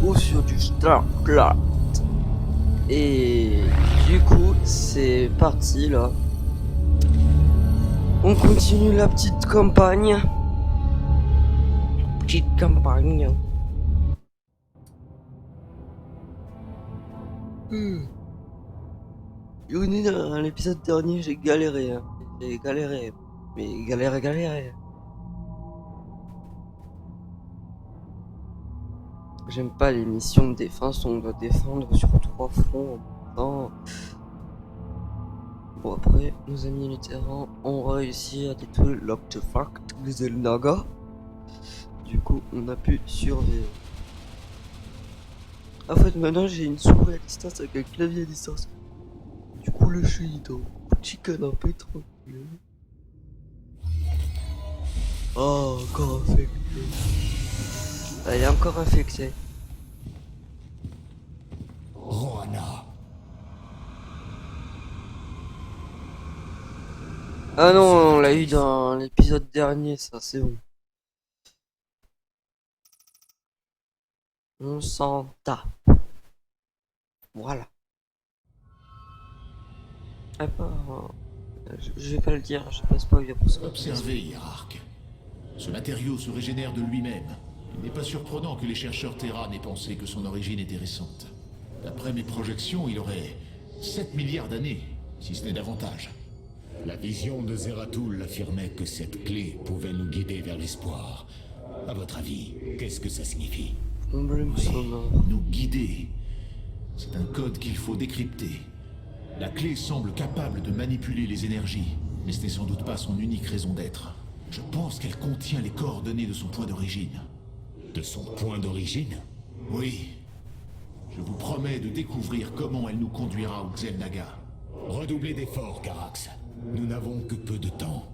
retrouve sur du Starcraft. Et du coup, c'est parti là. On continue la petite campagne. Petite campagne. Dans l'épisode dernier, j'ai galéré. Hein. J'ai galéré. Mais galéré. J'aime pas les missions de défense où on doit défendre sur 3 fronts en même temps. Bon, après, nos amis militaires ont réussi à détruire l'artefact Xel'Naga. Du coup, on a pu survivre. En fait, maintenant j'ai une souris à distance avec un clavier à distance. Du coup, là, je suis dans un petit canapé tranquille. Oh, encore infecté. Ah, il est encore infecté. Rohanna. Ah non, on l'a eu dans l'épisode dernier, ça, c'est bon. On s'en tape. Voilà. Ah bah, je vais pas le dire, je passe pas pour ça. Observez, Hiérarque. Ce matériau se régénère de lui-même. Il n'est pas surprenant que les chercheurs Terra n'aient pensé que son origine était récente. D'après mes projections, il aurait 7 milliards d'années, si ce n'est davantage. La vision de Zeratul affirmait que cette clé pouvait nous guider vers l'espoir. À votre avis, qu'est-ce que ça signifie? Problème sonore. Nous guider. C'est un code qu'il faut décrypter. La clé semble capable de manipuler les énergies, mais ce n'est sans doute pas son unique raison d'être. Je pense qu'elle contient les coordonnées de son point d'origine. De son point d'origine? Oui. Je vous promets de découvrir comment elle nous conduira au Xel'Naga. Redoublez d'efforts, Carax. Nous n'avons que peu de temps.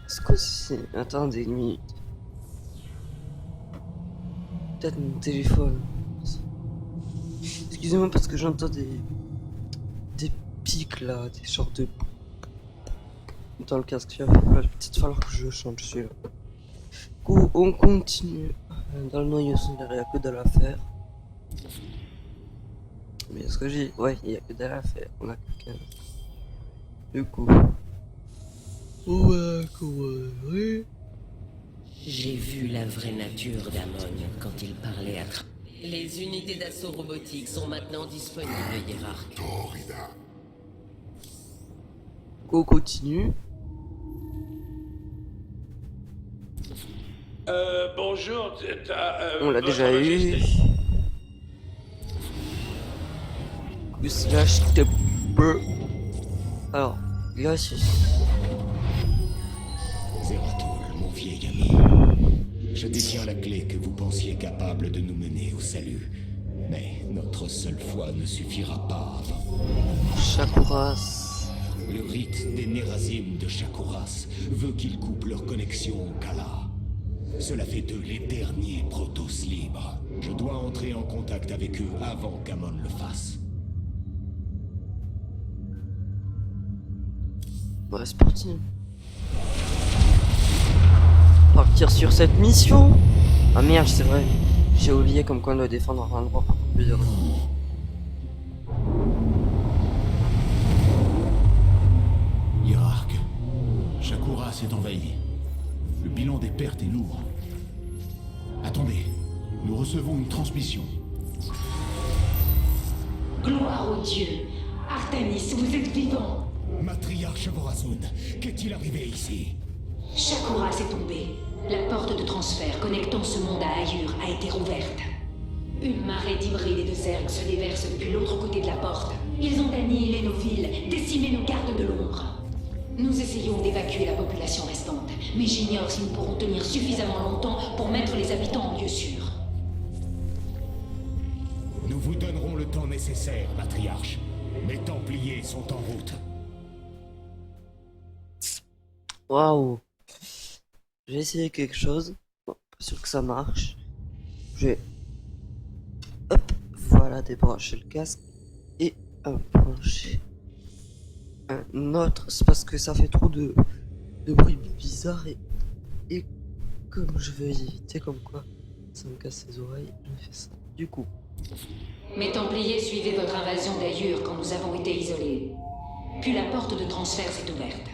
Est-ce que c'est... Attendez une minute. Peut-être mon téléphone. Excusez-moi parce que j'entends des pics là, des sortes de... Dans le casque, il va peut-être falloir que je change celui-là. Du coup, on continue. Dans le noyau solaire, il n'y a que dalle à faire. Mais ce que j'ai... Ouais, il n'y a que dalle à faire. On a quelqu'un. Du coup... Ouais. J'ai vu la vraie nature d'Amon quand il parlait à Les unités d'assaut robotique sont maintenant disponibles, Hiérarque. On continue. Bonjour, On l'a déjà Votre eu. Majesté. Slash Alors, là c'est... Zeratul, mon vieil ami. Je détiens la clé que vous pensiez capable de nous mener au salut. Mais notre seule foi ne suffira pas avant. Shakuras. Le rite des Nerazim de Shakuras veut qu'ils coupent leur connexion au Kala. Cela fait d'eux les derniers Protoss libres. Je dois entrer en contact avec eux avant qu'Amon le fasse. Ouais, c'est parti. Partir sur cette mission. Ah merde, c'est vrai. J'ai oublié comme quoi on doit défendre un endroit par plusieurs. Hiérarque. Shakuras est envahi. Le bilan des pertes est lourd. Attendez, nous recevons une transmission. Gloire aux dieux. Artanis, vous êtes vivant. Matriarche Vorazun, qu'est-il arrivé ici? Shakuras est tombé. La porte de transfert connectant ce monde à Ayur a été rouverte. Une marée d'hybrides et de zergs se déverse depuis l'autre côté de la porte. Ils ont annihilé nos villes, décimé nos gardes de l'ombre. Nous essayons d'évacuer la population restante, mais j'ignore si nous pourrons tenir suffisamment longtemps pour mettre les habitants en lieu sûr. Nous vous donnerons le temps nécessaire, matriarche. Les Templiers sont en route. Waouh. Je vais essayer quelque chose. Bon, pas sûr que ça marche. Je vais... Hop, voilà, débrancher le casque. Et brancher un autre. C'est parce que ça fait trop de bruit bizarre et comme je veux éviter comme quoi Ça me casse les oreilles, je fais ça. Du coup, Mes Templiers suivaient votre invasion d'Ayur quand nous avons été isolés. Puis la porte de transfert s'est ouverte.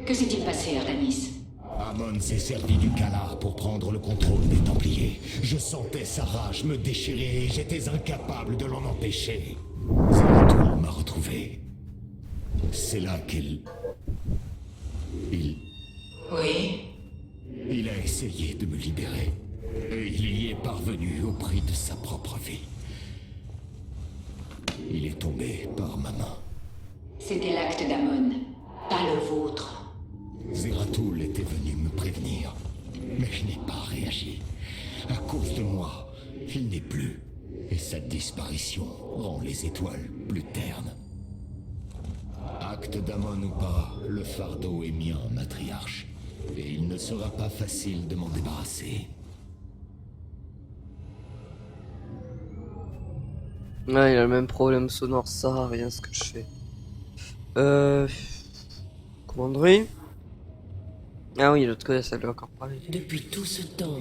Que s'est-il passé, Artanis? Amon s'est servi du Kala pour prendre le contrôle des Templiers. Je sentais sa rage me déchirer et j'étais incapable de l'en empêcher. Zeratul m'a retrouvé. C'est là qu'il... Oui. Il a essayé de me libérer. Et il y est parvenu au prix de sa propre vie. Il est tombé par ma main. C'était l'acte d'Amon, pas le vôtre. Zeratul était venu me prévenir, mais je n'ai pas réagi. À cause de moi, il n'est plus. Et sa disparition rend les étoiles plus ternes. Acte d'Amon ou pas, le fardeau est mien, matriarche. Et il ne sera pas facile de m'en débarrasser. ouais, il a le même problème sonore, ça sert à rien ce que je fais. Commanderie. Ah oui, l'autre côté, ça doit encore parler. Depuis tout ce temps,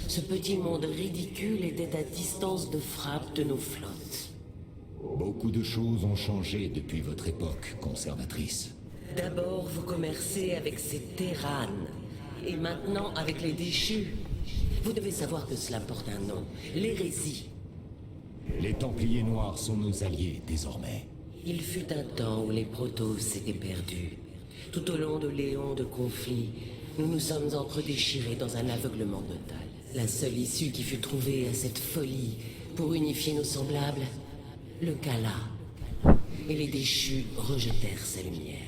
ce petit monde ridicule était à distance de frappe de nos flottes. Beaucoup de choses ont changé depuis votre époque, conservatrice. D'abord, vous commercez avec ces Terranes, et maintenant avec les déchus. Vous devez savoir que cela porte un nom, l'hérésie. Les Templiers Noirs sont nos alliés désormais. Il fut un temps où les Protoss s'étaient perdus. Tout au long de l'éon de conflit, nous nous sommes entre-déchirés dans un aveuglement total. La seule issue qui fut trouvée à cette folie pour unifier nos semblables, le Kala. Et les déchus rejetèrent sa lumière.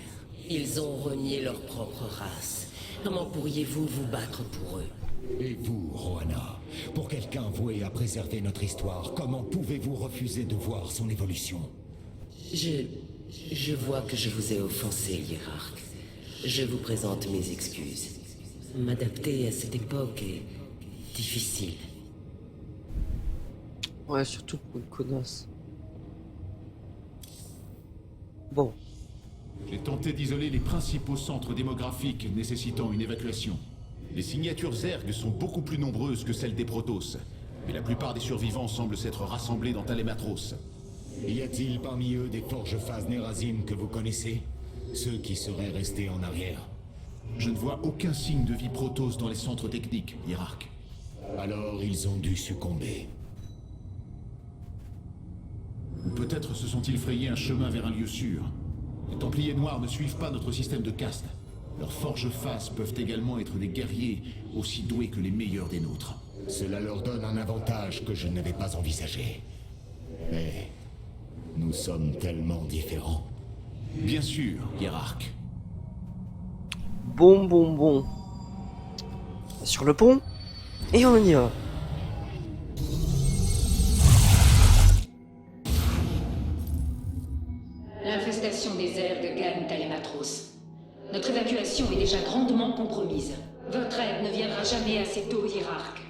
Ils ont renié leur propre race. Comment pourriez-vous vous battre pour eux? Et vous, Rohanna, pour quelqu'un voué à préserver notre histoire, comment pouvez-vous refuser de voir son évolution? Je vois que je vous ai offensé, hiérarque. Je vous présente mes excuses. M'adapter à cette époque est difficile. Ouais, surtout pour une connasse. Bon, J'ai tenté d'isoler les principaux centres démographiques nécessitant une évacuation. Les signatures Zerg sont beaucoup plus nombreuses que celles des Protoss, mais la plupart des survivants semblent s'être rassemblés dans Talématros. Y a-t-il parmi eux des forges-phases Nerazim que vous connaissez? Ceux qui seraient restés en arrière? Je ne vois aucun signe de vie Protoss dans les centres techniques, hiérarque. Alors ils ont dû succomber. Ou peut-être se sont-ils frayés un chemin vers un lieu sûr. Les Templiers Noirs ne suivent pas notre système de caste. Leurs forges-faces peuvent également être des guerriers aussi doués que les meilleurs des nôtres. Cela leur donne un avantage que je n'avais pas envisagé. Mais nous sommes tellement différents. Bien sûr, hiérarque. bon. Sur le pont. Et on y va. L'infestation des Zerg gagne Talématros. Notre évacuation est déjà grandement compromise. Votre aide ne viendra jamais assez tôt, hiérarque.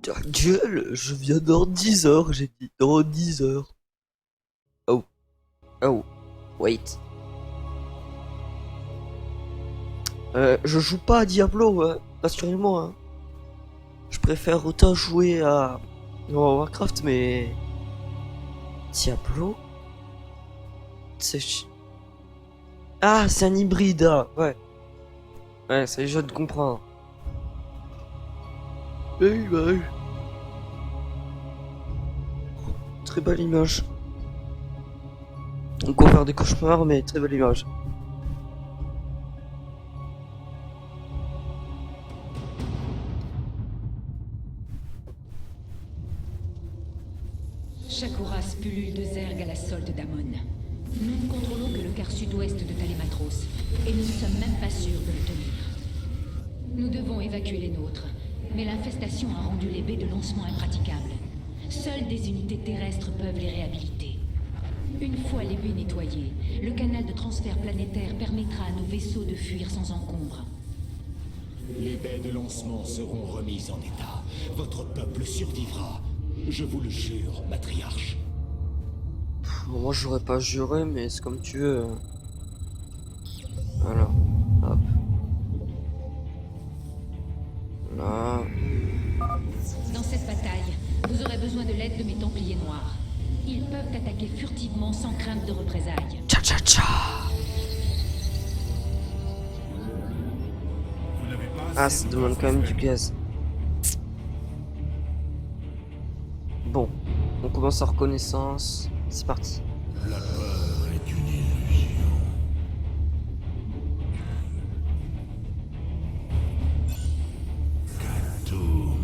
Ta gueule, je viens dans 10 heures, j'ai dit. Dans 10 heures. Oh. Wait. Je joue pas à Diablo, hein. Rassurez-moi. Hein. Je préfère autant jouer à Warcraft, mais... Diablo? C'est... Ah, c'est un hybride, ah, ouais. Ouais, c'est je de comprendre. Belle image. Très belle image. On peut faire des cauchemars, mais très belle image. Shakuras pullule de Zerg à la solde d'Amon. Nous ne contrôlons que le quart sud-ouest de Talématros, et nous ne sommes même pas sûrs de le tenir. Nous devons évacuer les nôtres, mais l'infestation a rendu les baies de lancement impraticables. Seules des unités terrestres peuvent les réhabiliter. Une fois les baies nettoyées, le canal de transfert planétaire permettra à nos vaisseaux de fuir sans encombre. Les baies de lancement seront remises en état. Votre peuple survivra. Je vous le jure, matriarche. Bon, moi j'aurais pas juré, mais c'est comme tu veux. Voilà. Hop. Là. Dans cette bataille, vous aurez besoin de l'aide de mes Templiers noirs. Ils peuvent attaquer furtivement sans crainte de représailles. Tcha tcha tcha. Ah, ça demande quand même du gaz. Bon, on commence en reconnaissance. C'est parti. La peur est une illusion. Khartoum.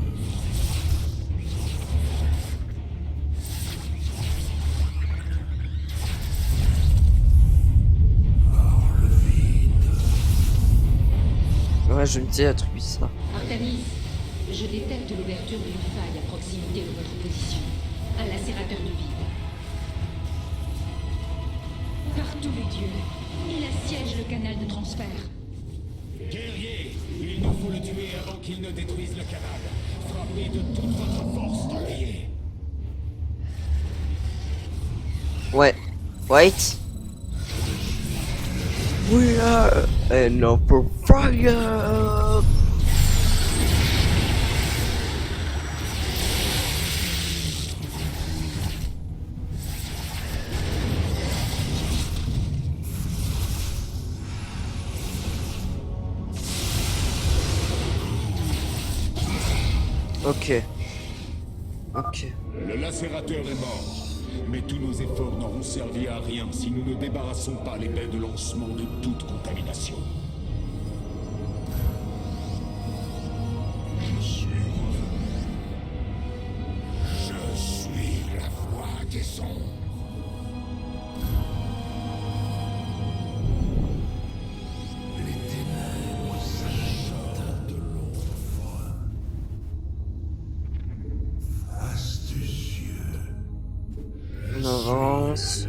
Ouais, je me disais attribuer ça. Artanis, je détecte l'ouverture d'une faille à proximité de votre position. Un lacérateur de vide. Par tous les dieux, il assiège le canal de transfert. Guerrier, il nous faut le tuer avant qu'il ne détruise le canal. Frappez de toute votre force, Templier. Ouais. Wait. We are an open fire. Ok. Ok. Le lacérateur est mort. Mais tous nos efforts n'auront servi à rien si nous ne débarrassons pas les baies de lancement de toute contamination. Je suis la voix des ombres. Les ténèbres s'agitent de l'ombre. Astucieux. On avance.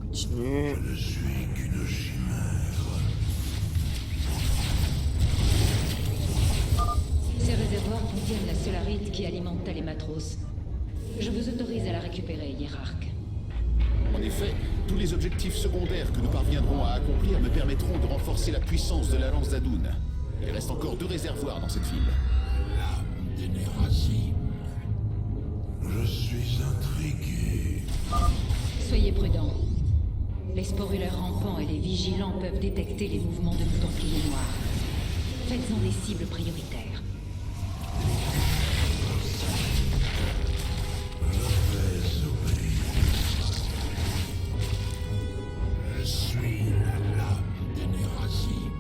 Continue. Je suis qu'une chimère. Ces réservoirs contiennent la solarite qui alimente Télématros. Je vous autorise à la récupérer, hiérarque. En effet, tous les objectifs secondaires que nous parviendrons à accomplir me permettront de renforcer la puissance de la lance d'Adoun. Il reste encore 2 réservoirs dans cette ville. L'âme des Nérazim. Je suis intrigué. Soyez prudents. Les sporuleurs rampants et les vigilants peuvent détecter les mouvements de nos Templiers noirs. Faites-en des cibles prioritaires. Je suis l'âme des Nérazim.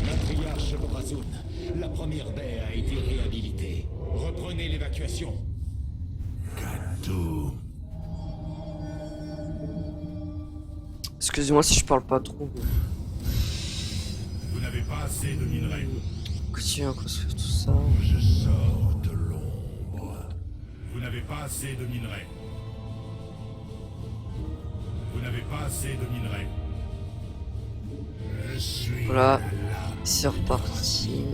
Matriarche Brazoun, la première baie a été réhabilitée. Reprenez l'évacuation. Khartoum. Excusez-moi si je parle pas trop. Vous n'avez pas assez de minerais. Continue à construire tout ça. Je sors de l'ombre. Vous n'avez pas assez de minerais. Vous n'avez pas assez de minerais. Je suis Voilà. C'est reparti.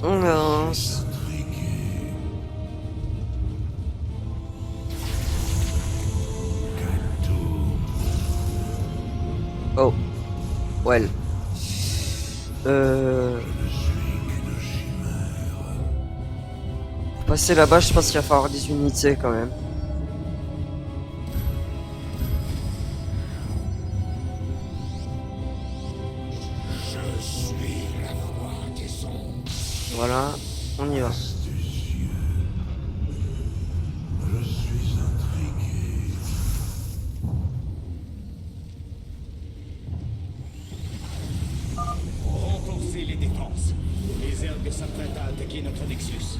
On avance. intrigué. Khartoum. Oh. Well. Pour passer là-bas, je pense qu'il va falloir des unités quand même. Je suis la voix des ombres. Voilà. On y va. Astucieux. Je suis intrigué. Renforcez les défenses. Les Zergs s'apprêtent à attaquer notre Nexus.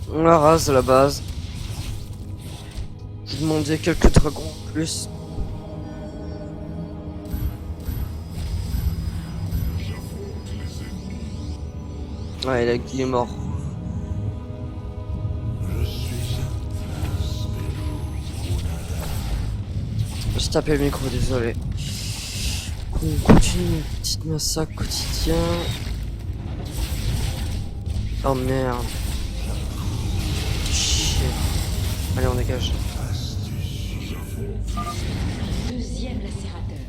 On la rase à la base. Je demandais quelques dragons en plus. Ouais, il est mort. J'ai tapé le micro, désolé. On continue une petite massacre quotidien. Oh merde. Chier. Allez, on dégage. Deuxième lacérateur.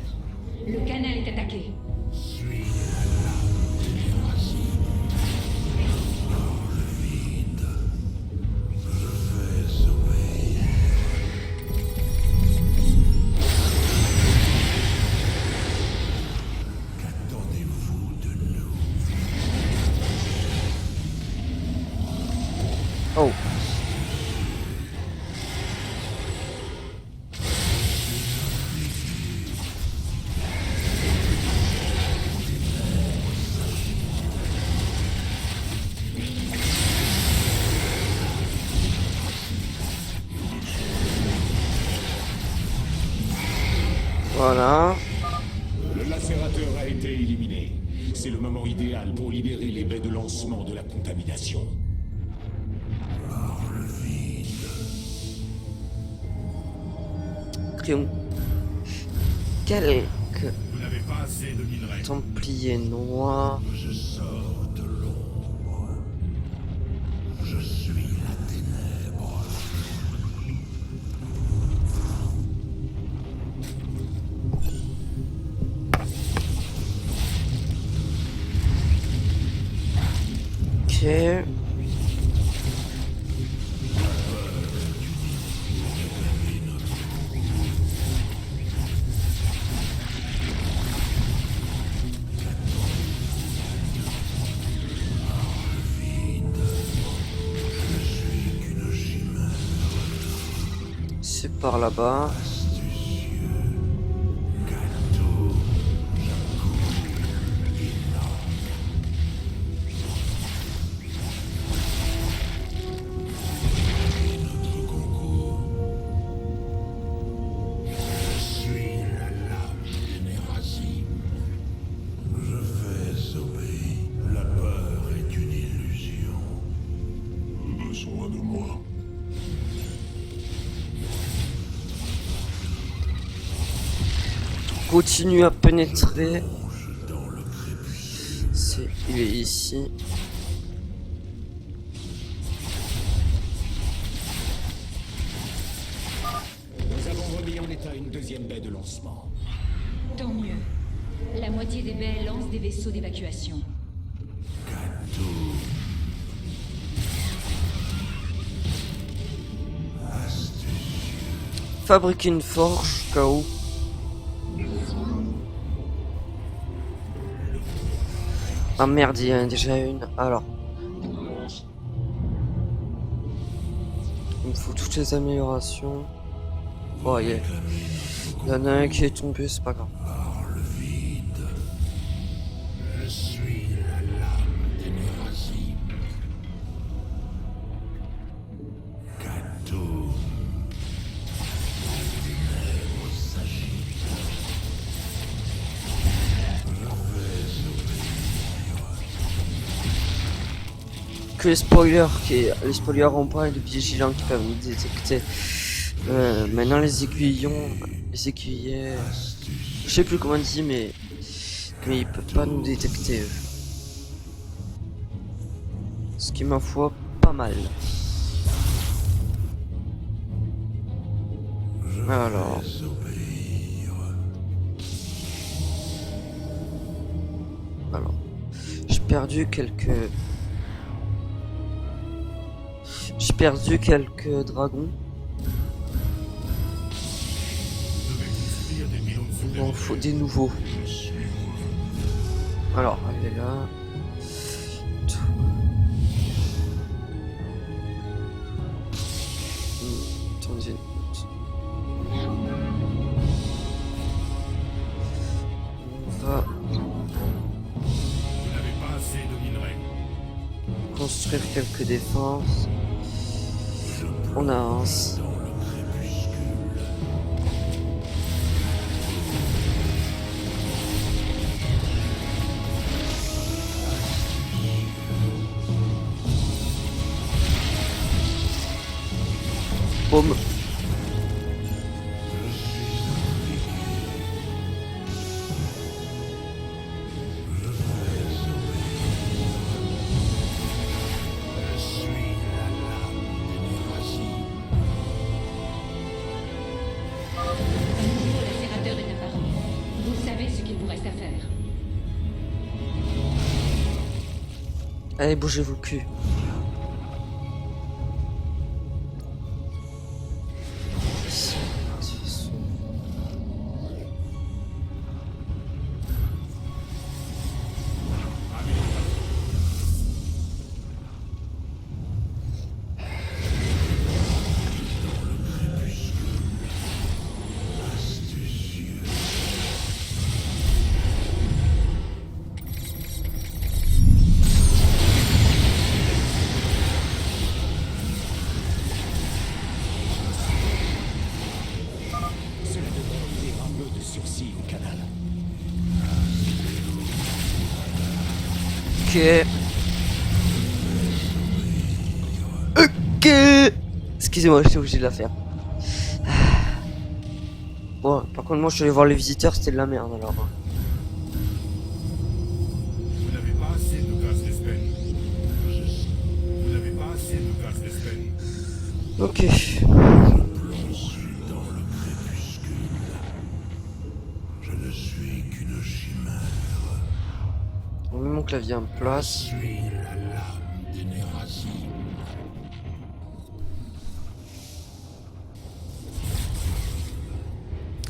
Le canal est attaqué. Oh. Voilà. Le lacérateur a été éliminé. C'est le moment idéal pour libérer les baies de lancement de la contamination. Crayon. Quelques Vous n'avez pas assez de minerais. templiers noirs. Je sors de l'ombre. Je suis la ténèbre. Ok. C'est par là-bas. Besoin de moi. Continue à pénétrer. Il est ici. Nous avons remis en état une deuxième baie de lancement. Tant mieux. La moitié des baies lancent des vaisseaux d'évacuation. Fabriquer une forge, KO. Ah merde, il y en a déjà une. Alors. Il me faut toutes les améliorations. Oh, il y en a un qui est tombé, c'est pas grave. Je suis la lame des Nérazim. Cadeau. Que les spoilers ont pas de vigilants qui peuvent nous détecter. Maintenant les aiguillons, les aiguillets, je sais plus comment on dit, mais ils peuvent pas nous détecter. Ce qui ma foi pas mal. Alors. Alors. J'ai perdu quelques dragons. Il en faut des nouveaux. Alors, elle est là. Attendez. On va construire quelques défenses. On avance. Boum. Le lacérateur est apparu. Vous savez ce qu'il vous reste à faire. Allez, bougez-vous le cul. Cela devrait enlever un peu de sursis au canal. Ok. Ok. Excusez-moi, j'étais obligé de la faire. Bon, par contre, moi, je suis allé voir les visiteurs, c'était de la merde alors. Vous n'avez pas assez de gaz d'Espen. Vous n'avez pas assez de gaz d'Espen. Ok. Je ne suis qu'une chimère. On met mon clavier en place. Je suis la lame des Nérazim.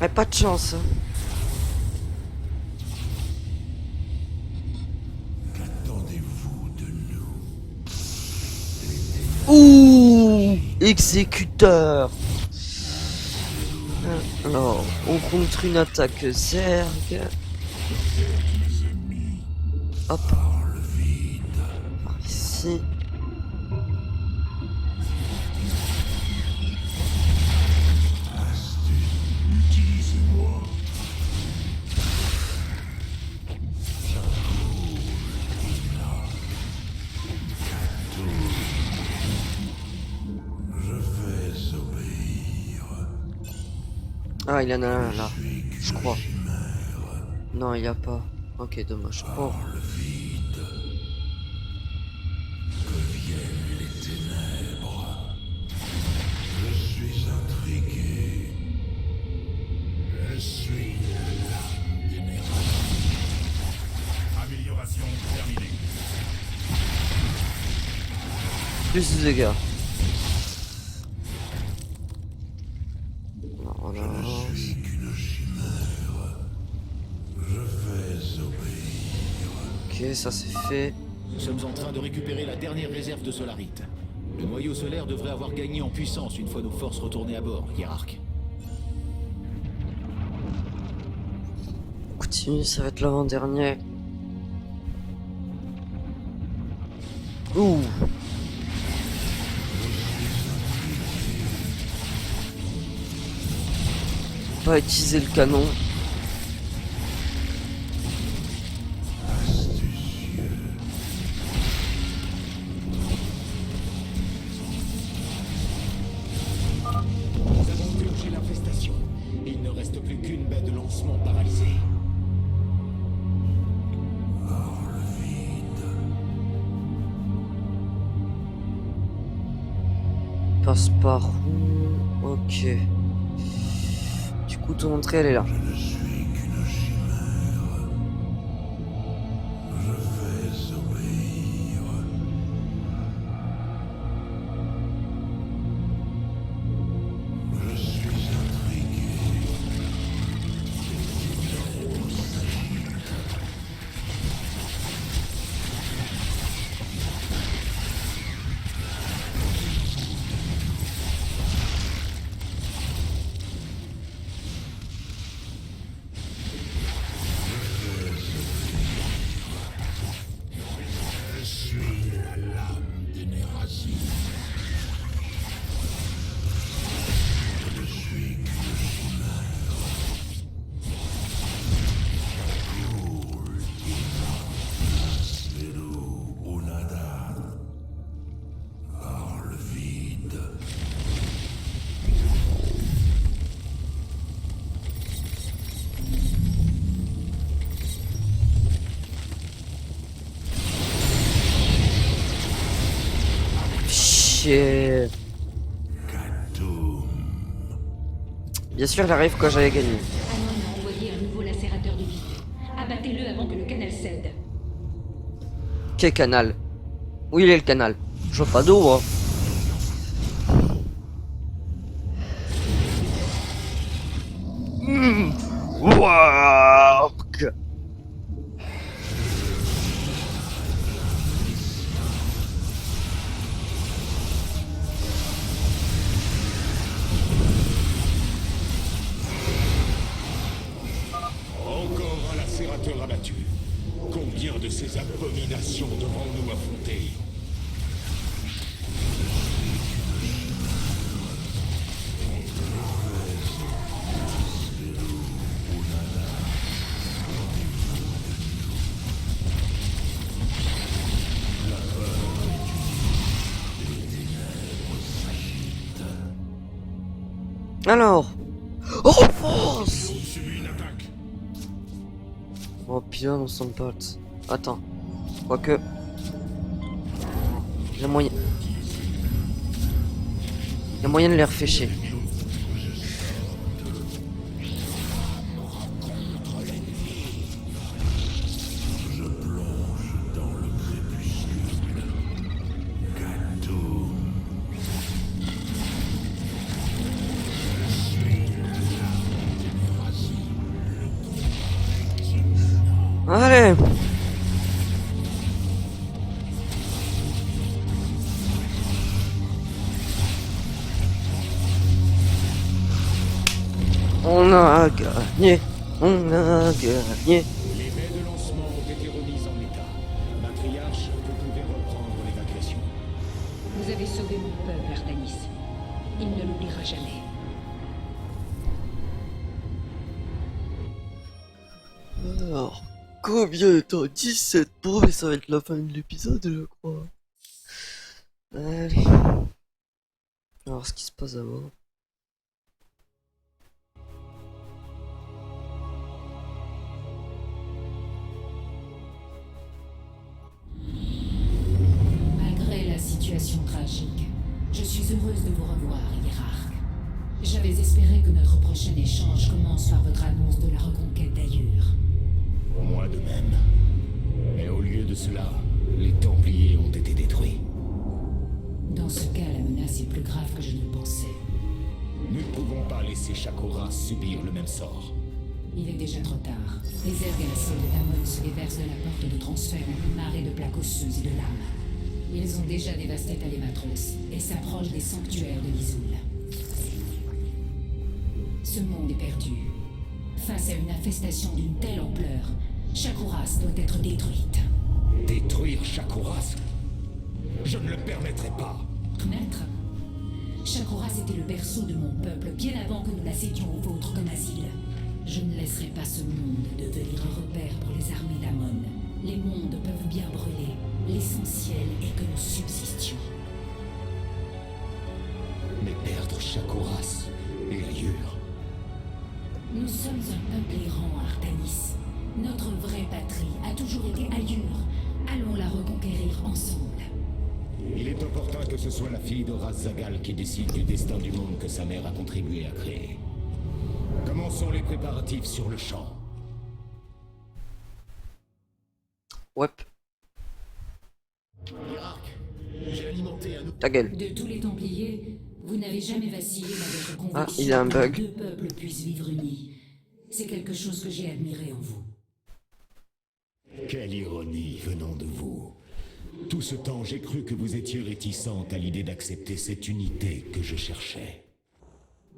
Eh, pas de chance. Hein. Qu'attendez-vous de nous? Ouh, exécuteur. Alors, on contre une attaque Zerg. Hop. Par ici. Je vais obéir. Ah, il y en a un là, je crois. Non, il n'y a pas. Ok, dommage. Oh. Le vide. Que viennent les ténèbres. Je suis intrigué. Je suis la lame des Nérazim. Amélioration terminée. Plus de dégâts. Voilà. Je suis qu'une chimère. Je vais obéir. Ok, ça c'est fait. Nous sommes en train de récupérer la dernière réserve de solarite. Le noyau solaire devrait avoir gagné en puissance une fois nos forces retournées à bord, Hiérarque. On continue, ça va être l'avant-dernier. Ouh. Pas utiliser le canon. Nous avons purgé l'infestation. Il ne reste plus qu'une baie de lancement paralysée. Passe par où? Ok. Du coup, ton entrée, elle est là. Je ne suis qu'une chimère. Je vais obéir. Je suis intrigué. chier. Bien sûr, il arrive quand j'avais gagné. Anon a envoyé un nouveau lacérateur de vie. Abattez-le avant que le canal cède. Quel canal? Où il est le canal? Je vois pas d'eau, moi. Wark. Encore un lacérateur abattu. Combien de ces abominations devons-nous affronter? Alors. Oh, force. Subit une attaque. Oh, putain, on s'en pote. Attends. Quoique. Il y a moyen. Il y a moyen de les refécher. Allez. On a gagné. On a gagné. Les baies de lancement ont été remises en état. Matriarche, vous pouvez reprendre l'évacuation. Vous avez sauvé mon peuple, Artanis. Il ne l'oubliera jamais. Alors, combien de temps? 17 points, mais ça va être la fin de l'épisode, je crois. Allez. Alors, ce qui se passe d'abord. Malgré la situation tragique, je suis heureuse de vous revoir, hiérarque. J'avais espéré que notre prochain échange commence par votre annonce de la reconquête d'Ayur. Moi de même. Mais au lieu de cela, les Templiers ont été détruits. Dans ce cas, la menace est plus grave que je ne le pensais. Nous ne pouvons pas laisser Shakuras subir le même sort. Il est déjà trop tard. Les ergaciers de Damon se déversent de la porte de transfert en une marée de plaques osseuses et de lames. Ils ont déjà dévasté Talematros et s'approchent des sanctuaires de Nizul. Ce monde est perdu. Face à une infestation d'une telle ampleur, Shakuras doit être détruite. Détruire Shakuras? Je ne le permettrai pas. Maître, Shakuras était le berceau de mon peuple bien avant que nous l'assedions au vôtre comme asile. Je ne laisserai pas ce monde devenir un repère pour les armées d'Amon. Les mondes peuvent bien brûler. L'essentiel est que nous subsistions. Mais perdre Shakuras et Ayur. Nous sommes un peuple errant, Artanis. Notre vraie patrie a toujours été Ayur. Allons la reconquérir ensemble. Il est opportun que ce soit la fille de Zagal qui décide du destin du monde que sa mère a contribué à créer. Commençons les préparatifs sur le champ. Ouais. Hiérarque, j'ai alimenté un Ta gueule. De tous les Templiers, vous n'avez jamais vacillé dans votre conviction Ah, il y a un bug. que deux peuples puissent vivre unis. C'est quelque chose que j'ai admiré en vous. Quelle ironie venant de vous. Tout ce temps, j'ai cru que vous étiez réticente à l'idée d'accepter cette unité que je cherchais.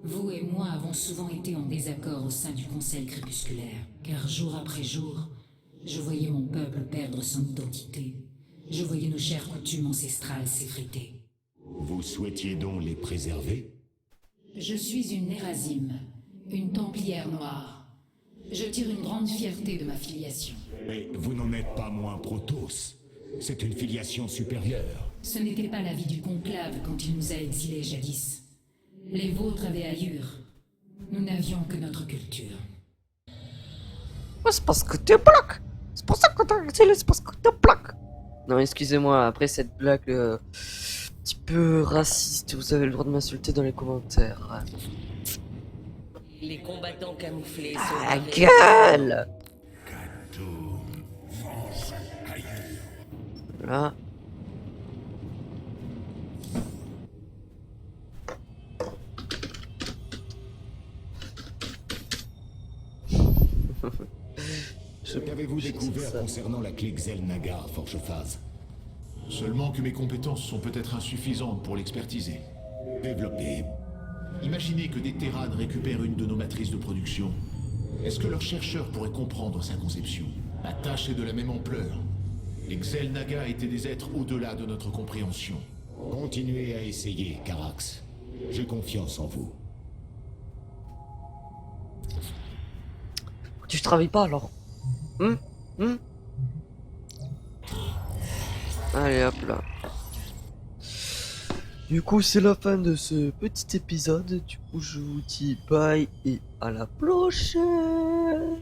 Vous et moi avons souvent été en désaccord au sein du Conseil crépusculaire, car jour après jour, je voyais mon peuple perdre son identité. Je voyais nos chères coutumes ancestrales s'effriter. Vous souhaitiez donc les préserver? Je suis une Nérazim, une Templière noire. Je tire une grande fierté de ma filiation. Mais vous n'en êtes pas moins Protoss. C'est une filiation supérieure. Ce n'était pas l'avis du conclave quand il nous a exilés jadis. Les vôtres avaient Ayur. Nous n'avions que notre culture. Ouais, c'est parce que t'es black. C'est pour ça que t'as exilé, c'est parce que t'es black. Non, excusez-moi, après cette blague petit peu raciste, vous avez le droit de m'insulter dans les commentaires. Les combattants camouflés sont Ah, arrêtés. gueule! Khartoum, France, aïe. Voilà. Qu'avez-vous découvert concernant la clé Xel'Naga, Forgephase? Seulement que mes compétences sont peut-être insuffisantes pour l'expertiser. Développé. Imaginez que des Terranes récupèrent une de nos matrices de production. Est-ce que leurs chercheurs pourraient comprendre sa conception? La tâche est de la même ampleur. Les Xel'Naga étaient des êtres au-delà de notre compréhension. Continuez à essayer, Carax. J'ai confiance en vous. Tu travailles pas alors? Allez hop là. Du coup c'est la fin de ce petit épisode. Du coup je vous dis bye et à la prochaine.